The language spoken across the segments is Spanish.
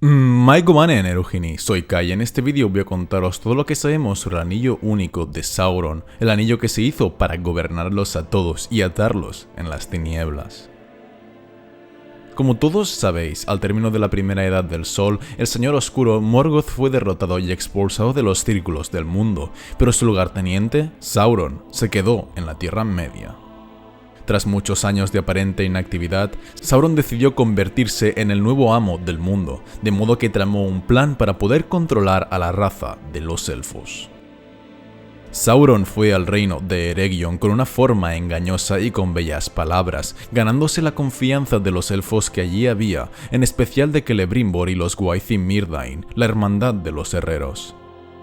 Maikomanen Erugini, soy Kai y en este vídeo voy a contaros todo lo que sabemos sobre el anillo único de Sauron, el anillo que se hizo para gobernarlos a todos y atarlos en las tinieblas. Como todos sabéis, al término de la primera edad del Sol, el Señor Oscuro Morgoth fue derrotado y expulsado de los círculos del mundo, pero su lugarteniente, Sauron, se quedó en la Tierra Media. Tras muchos años de aparente inactividad, Sauron decidió convertirse en el nuevo amo del mundo, de modo que tramó un plan para poder controlar a la raza de los elfos. Sauron fue al reino de Eregion con una forma engañosa y con bellas palabras, ganándose la confianza de los elfos que allí había, en especial de Celebrimbor y los Gwaithim Mirdain, la hermandad de los herreros.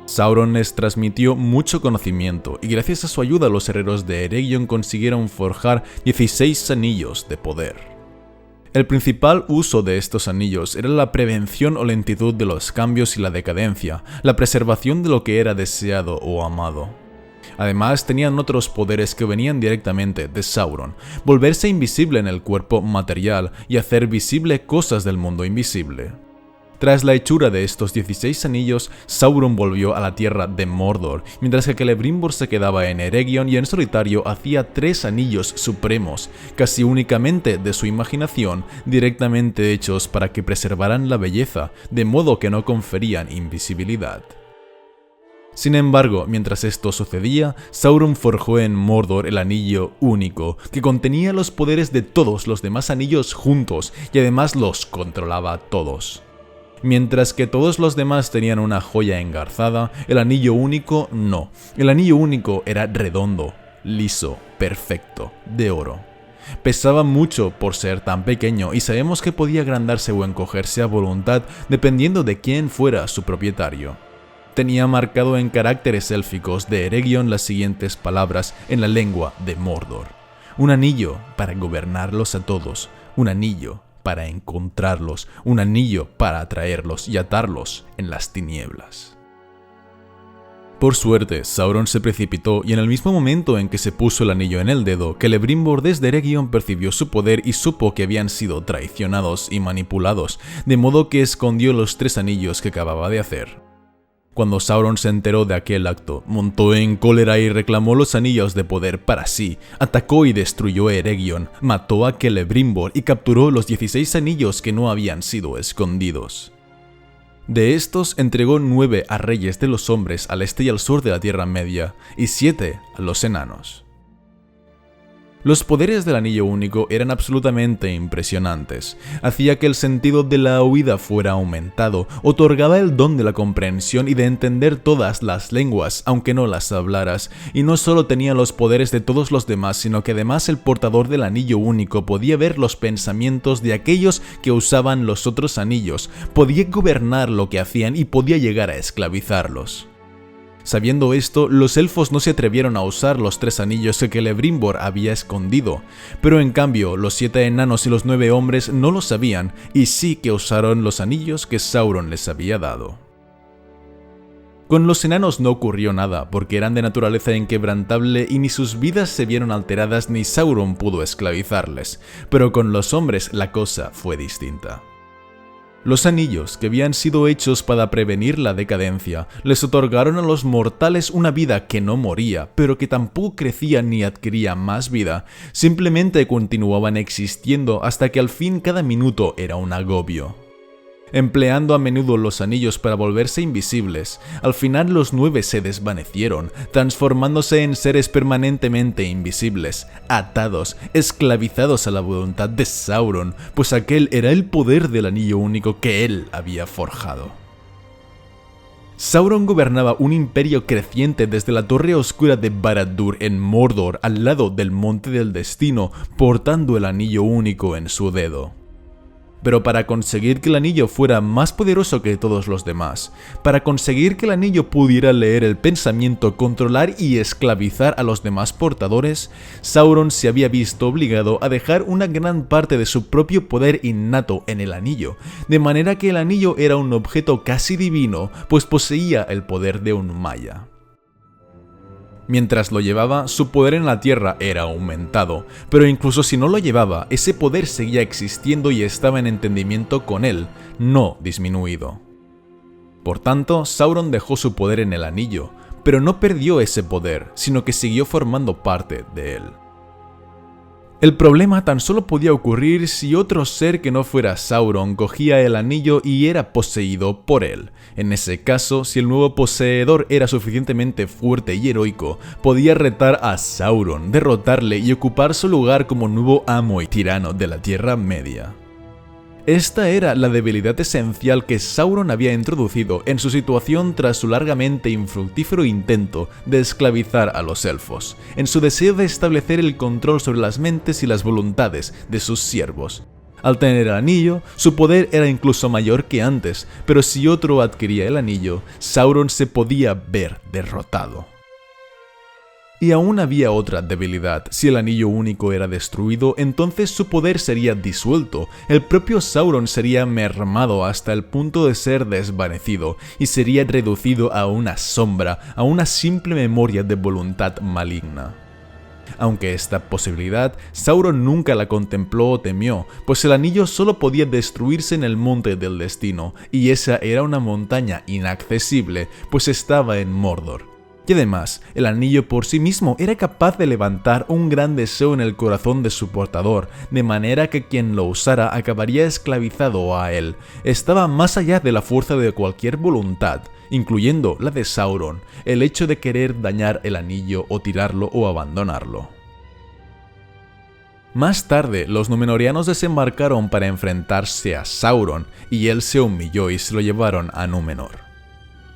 Sauron les transmitió mucho conocimiento y gracias a su ayuda los herreros de Eregion consiguieron forjar 16 anillos de poder. El principal uso de estos anillos era la prevención o lentitud de los cambios y la decadencia, la preservación de lo que era deseado o amado. Además tenían otros poderes que venían directamente de Sauron, volverse invisible en el cuerpo material y hacer visible cosas del mundo invisible. Tras la hechura de estos 16 anillos, Sauron volvió a la tierra de Mordor, mientras que Celebrimbor se quedaba en Eregion y en solitario hacía 3 anillos supremos, casi únicamente de su imaginación, directamente hechos para que preservaran la belleza, de modo que no conferían invisibilidad. Sin embargo, mientras esto sucedía, Sauron forjó en Mordor el anillo único, que contenía los poderes de todos los demás anillos juntos y además los controlaba a todos. Mientras que todos los demás tenían una joya engarzada, el anillo único no. El anillo único era redondo, liso, perfecto, de oro. Pesaba mucho por ser tan pequeño y sabemos que podía agrandarse o encogerse a voluntad dependiendo de quién fuera su propietario. Tenía marcado en caracteres élficos de Eregion las siguientes palabras en la lengua de Mordor: un anillo para gobernarlos a todos, un anillo para encontrarlos, un anillo para atraerlos y atarlos en las tinieblas. Por suerte, Sauron se precipitó y en el mismo momento en que se puso el anillo en el dedo, Celebrimbor desde Eregion percibió su poder y supo que habían sido traicionados y manipulados, de modo que escondió los 3 anillos que acababa de hacer. Cuando Sauron se enteró de aquel acto, montó en cólera y reclamó los anillos de poder para sí, atacó y destruyó Eregion, mató a Celebrimbor y capturó los 16 anillos que no habían sido escondidos. De estos entregó 9 a reyes de los hombres al este y al sur de la Tierra Media, y 7 a los enanos. Los poderes del anillo único eran absolutamente impresionantes. Hacía que el sentido de la oída fuera aumentado, otorgaba el don de la comprensión y de entender todas las lenguas, aunque no las hablaras, y no solo tenía los poderes de todos los demás, sino que además el portador del anillo único podía ver los pensamientos de aquellos que usaban los otros anillos, podía gobernar lo que hacían y podía llegar a esclavizarlos. Sabiendo esto, los elfos no se atrevieron a usar los 3 anillos que Celebrimbor había escondido, pero en cambio los 7 enanos y los 9 hombres no lo sabían y sí que usaron los anillos que Sauron les había dado. Con los enanos no ocurrió nada, porque eran de naturaleza inquebrantable y ni sus vidas se vieron alteradas ni Sauron pudo esclavizarles, pero con los hombres la cosa fue distinta. Los anillos, que habían sido hechos para prevenir la decadencia, les otorgaron a los mortales una vida que no moría, pero que tampoco crecía ni adquiría más vida, simplemente continuaban existiendo hasta que al fin cada minuto era un agobio. Empleando a menudo los anillos para volverse invisibles, al final los 9 se desvanecieron, transformándose en seres permanentemente invisibles, atados, esclavizados a la voluntad de Sauron, pues aquel era el poder del anillo único que él había forjado. Sauron gobernaba un imperio creciente desde la Torre Oscura de Barad-dûr en Mordor, al lado del Monte del Destino, portando el anillo único en su dedo. Pero para conseguir que el anillo fuera más poderoso que todos los demás, para conseguir que el anillo pudiera leer el pensamiento, controlar y esclavizar a los demás portadores, Sauron se había visto obligado a dejar una gran parte de su propio poder innato en el anillo, de manera que el anillo era un objeto casi divino, pues poseía el poder de un Maya. Mientras lo llevaba, su poder en la Tierra era aumentado, pero incluso si no lo llevaba, ese poder seguía existiendo y estaba en entendimiento con él, no disminuido. Por tanto, Sauron dejó su poder en el anillo, pero no perdió ese poder, sino que siguió formando parte de él. El problema tan solo podía ocurrir si otro ser que no fuera Sauron cogía el anillo y era poseído por él. En ese caso, si el nuevo poseedor era suficientemente fuerte y heroico, podía retar a Sauron, derrotarle y ocupar su lugar como nuevo amo y tirano de la Tierra Media. Esta era la debilidad esencial que Sauron había introducido en su situación tras su largamente infructífero intento de esclavizar a los elfos, en su deseo de establecer el control sobre las mentes y las voluntades de sus siervos. Al tener el anillo, su poder era incluso mayor que antes, pero si otro adquiría el anillo, Sauron se podía ver derrotado. Y aún había otra debilidad: si el anillo único era destruido, entonces su poder sería disuelto, el propio Sauron sería mermado hasta el punto de ser desvanecido, y sería reducido a una sombra, a una simple memoria de voluntad maligna. Aunque esta posibilidad, Sauron nunca la contempló o temió, pues el anillo solo podía destruirse en el Monte del Destino, y esa era una montaña inaccesible, pues estaba en Mordor. Y además, el anillo por sí mismo era capaz de levantar un gran deseo en el corazón de su portador, de manera que quien lo usara acabaría esclavizado a él. Estaba más allá de la fuerza de cualquier voluntad, incluyendo la de Sauron, el hecho de querer dañar el anillo o tirarlo o abandonarlo. Más tarde, los Númenóreanos desembarcaron para enfrentarse a Sauron, y él se humilló y se lo llevaron a Númenor.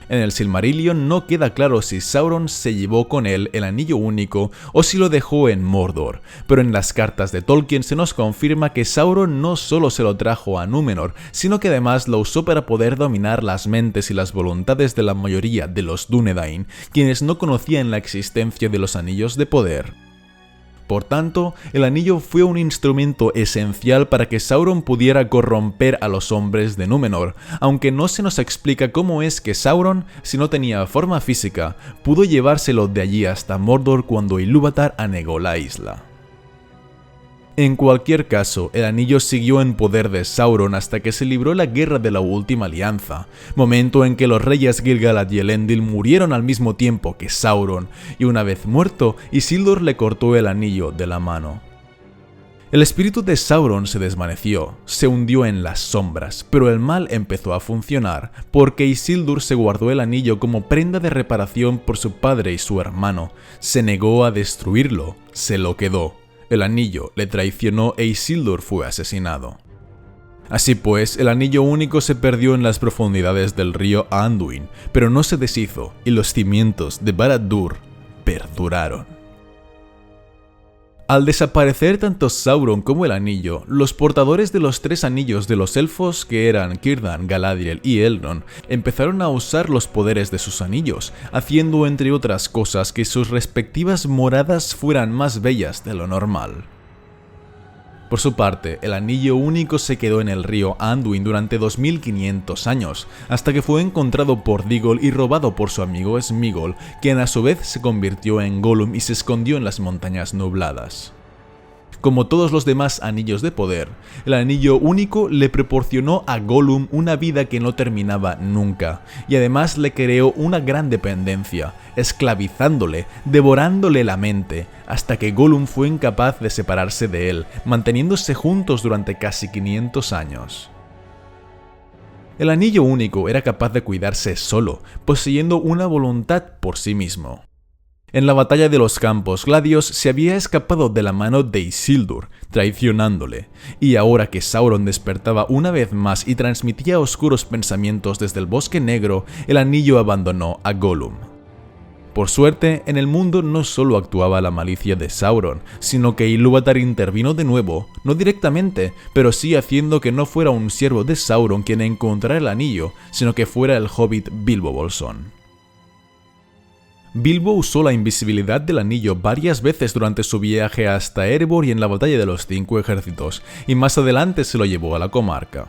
En el Silmarillion no queda claro si Sauron se llevó con él el anillo único o si lo dejó en Mordor, pero en las cartas de Tolkien se nos confirma que Sauron no solo se lo trajo a Númenor, sino que además lo usó para poder dominar las mentes y las voluntades de la mayoría de los Dúnedain, quienes no conocían la existencia de los anillos de poder. Por tanto, el anillo fue un instrumento esencial para que Sauron pudiera corromper a los hombres de Númenor, aunque no se nos explica cómo es que Sauron, si no tenía forma física, pudo llevárselo de allí hasta Mordor cuando Ilúvatar anegó la isla. En cualquier caso, el anillo siguió en poder de Sauron hasta que se libró la Guerra de la Última Alianza, momento en que los reyes Gil-galad y Elendil murieron al mismo tiempo que Sauron, y una vez muerto, Isildur le cortó el anillo de la mano. El espíritu de Sauron se desvaneció, se hundió en las sombras, pero el mal empezó a funcionar, porque Isildur se guardó el anillo como prenda de reparación por su padre y su hermano, se negó a destruirlo, se lo quedó. El anillo le traicionó e Isildur fue asesinado. Así pues, el anillo único se perdió en las profundidades del río Anduin, pero no se deshizo y los cimientos de Barad-dûr perduraron. Al desaparecer tanto Sauron como el anillo, los portadores de los tres anillos de los elfos, que eran Círdan, Galadriel y Elrond, empezaron a usar los poderes de sus anillos, haciendo entre otras cosas que sus respectivas moradas fueran más bellas de lo normal. Por su parte, el anillo único se quedó en el río Anduin durante 2500 años, hasta que fue encontrado por Dígol y robado por su amigo Sméagol, quien a su vez se convirtió en Gollum y se escondió en las montañas nubladas. Como todos los demás anillos de poder, el anillo único le proporcionó a Gollum una vida que no terminaba nunca, y además le creó una gran dependencia, esclavizándole, devorándole la mente, hasta que Gollum fue incapaz de separarse de él, manteniéndose juntos durante casi 500 años. El anillo único era capaz de cuidarse solo, poseyendo una voluntad por sí mismo. En la batalla de los Campos Gladios se había escapado de la mano de Isildur, traicionándole, y ahora que Sauron despertaba una vez más y transmitía oscuros pensamientos desde el Bosque Negro, el anillo abandonó a Gollum. Por suerte, en el mundo no solo actuaba la malicia de Sauron, sino que Ilúvatar intervino de nuevo, no directamente, pero sí haciendo que no fuera un siervo de Sauron quien encontrara el anillo, sino que fuera el hobbit Bilbo Bolsón. Bilbo usó la invisibilidad del anillo varias veces durante su viaje hasta Erebor y en la batalla de los 5 ejércitos, y más adelante se lo llevó a la comarca.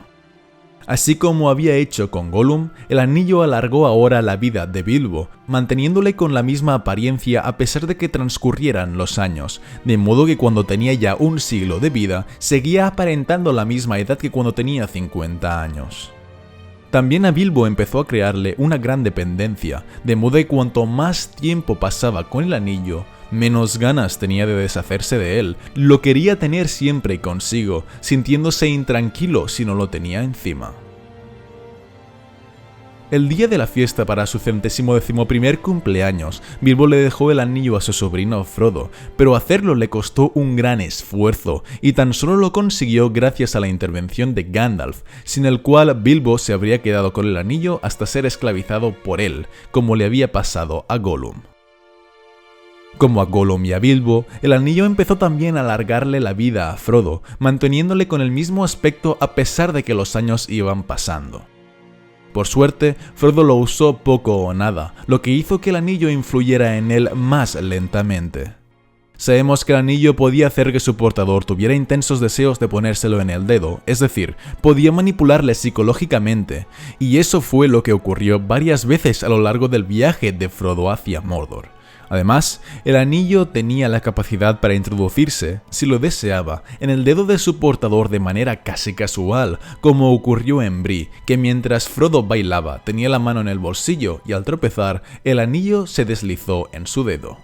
Así como había hecho con Gollum, el anillo alargó ahora la vida de Bilbo, manteniéndole con la misma apariencia a pesar de que transcurrieran los años, de modo que cuando tenía ya un siglo de vida, seguía aparentando la misma edad que cuando tenía 50 años. También a Bilbo empezó a crearle una gran dependencia, de modo que cuanto más tiempo pasaba con el anillo, menos ganas tenía de deshacerse de él. Lo quería tener siempre consigo, sintiéndose intranquilo si no lo tenía encima. El día de la fiesta para su 111º cumpleaños, Bilbo le dejó el anillo a su sobrino Frodo, pero hacerlo le costó un gran esfuerzo, y tan solo lo consiguió gracias a la intervención de Gandalf, sin el cual Bilbo se habría quedado con el anillo hasta ser esclavizado por él, como le había pasado a Gollum. Como a Gollum y a Bilbo, el anillo empezó también a alargarle la vida a Frodo, manteniéndole con el mismo aspecto a pesar de que los años iban pasando. Por suerte, Frodo lo usó poco o nada, lo que hizo que el anillo influyera en él más lentamente. Sabemos que el anillo podía hacer que su portador tuviera intensos deseos de ponérselo en el dedo, es decir, podía manipularle psicológicamente, y eso fue lo que ocurrió varias veces a lo largo del viaje de Frodo hacia Mordor. Además, el anillo tenía la capacidad para introducirse, si lo deseaba, en el dedo de su portador de manera casi casual, como ocurrió en Bree, que mientras Frodo bailaba tenía la mano en el bolsillo y al tropezar, el anillo se deslizó en su dedo.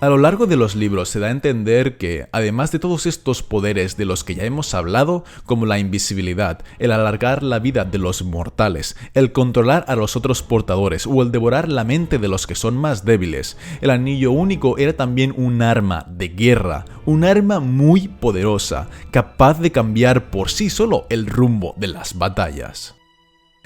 A lo largo de los libros se da a entender que, además de todos estos poderes de los que ya hemos hablado, como la invisibilidad, el alargar la vida de los mortales, el controlar a los otros portadores o el devorar la mente de los que son más débiles, el anillo único era también un arma de guerra, un arma muy poderosa, capaz de cambiar por sí solo el rumbo de las batallas.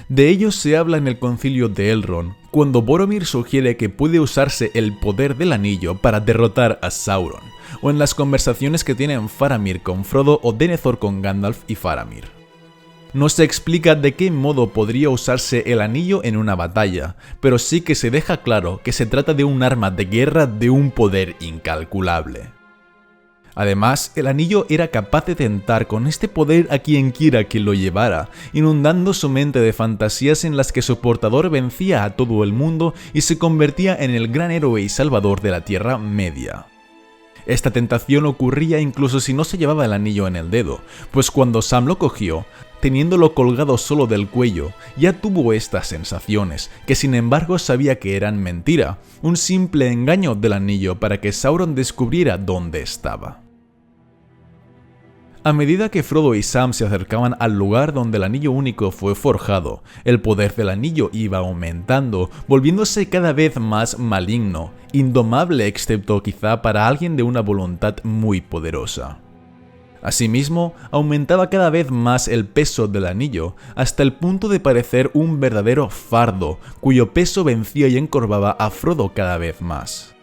De ello se habla en el concilio de Elrond, cuando Boromir sugiere que puede usarse el poder del anillo para derrotar a Sauron, o en las conversaciones que tienen Faramir con Frodo o Denethor con Gandalf y Faramir. No se explica de qué modo podría usarse el anillo en una batalla, pero sí que se deja claro que se trata de un arma de guerra de un poder incalculable. Además, el anillo era capaz de tentar con este poder a quien quiera que lo llevara, inundando su mente de fantasías en las que su portador vencía a todo el mundo y se convertía en el gran héroe y salvador de la Tierra Media. Esta tentación ocurría incluso si no se llevaba el anillo en el dedo, pues cuando Sam lo cogió, teniéndolo colgado solo del cuello, ya tuvo estas sensaciones, que sin embargo sabía que eran mentira, un simple engaño del anillo para que Sauron descubriera dónde estaba. A medida que Frodo y Sam se acercaban al lugar donde el anillo único fue forjado, el poder del anillo iba aumentando, volviéndose cada vez más maligno, indomable excepto quizá para alguien de una voluntad muy poderosa. Asimismo, aumentaba cada vez más el peso del anillo, hasta el punto de parecer un verdadero fardo, cuyo peso vencía y encorvaba a Frodo cada vez más.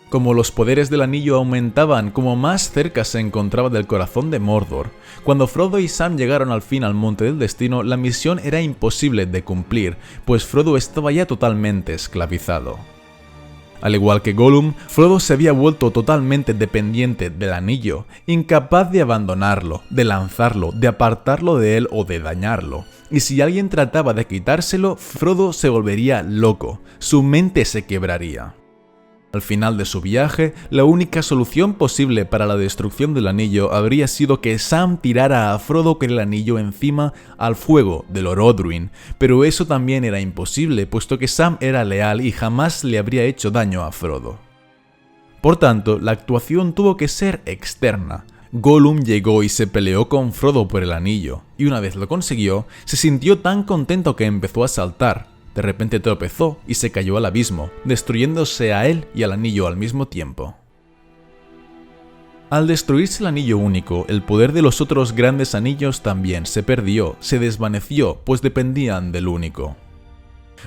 Como los poderes del anillo aumentaban, como más cerca se encontraba del corazón de Mordor, cuando Frodo y Sam llegaron al fin al Monte del Destino, la misión era imposible de cumplir, pues Frodo estaba ya totalmente esclavizado. Al igual que Gollum, Frodo se había vuelto totalmente dependiente del anillo, incapaz de abandonarlo, de lanzarlo, de apartarlo de él o de dañarlo. Y si alguien trataba de quitárselo, Frodo se volvería loco, su mente se quebraría. Al final de su viaje, la única solución posible para la destrucción del anillo habría sido que Sam tirara a Frodo con el anillo encima al fuego de Lord Oberyn, pero eso también era imposible, puesto que Sam era leal y jamás le habría hecho daño a Frodo. Por tanto, la actuación tuvo que ser externa. Gollum llegó y se peleó con Frodo por el anillo, y una vez lo consiguió, se sintió tan contento que empezó a saltar. De repente tropezó y se cayó al abismo, destruyéndose a él y al anillo al mismo tiempo. Al destruirse el anillo único, el poder de los otros grandes anillos también se perdió, se desvaneció, pues dependían del único.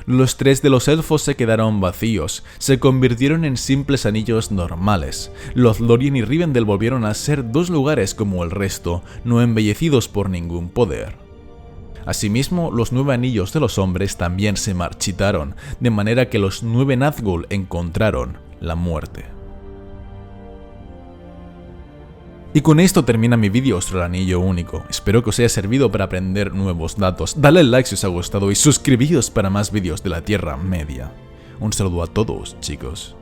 Los tres de los elfos se quedaron vacíos, se convirtieron en simples anillos normales. Lothlórien y Rivendell volvieron a ser dos lugares como el resto, no embellecidos por ningún poder. Asimismo, los 9 anillos de los hombres también se marchitaron, de manera que los 9 Nazgûl encontraron la muerte. Y con esto termina mi vídeo sobre el anillo único. Espero que os haya servido para aprender nuevos datos. Dale al like si os ha gustado y suscribíos para más vídeos de la Tierra Media. Un saludo a todos, chicos.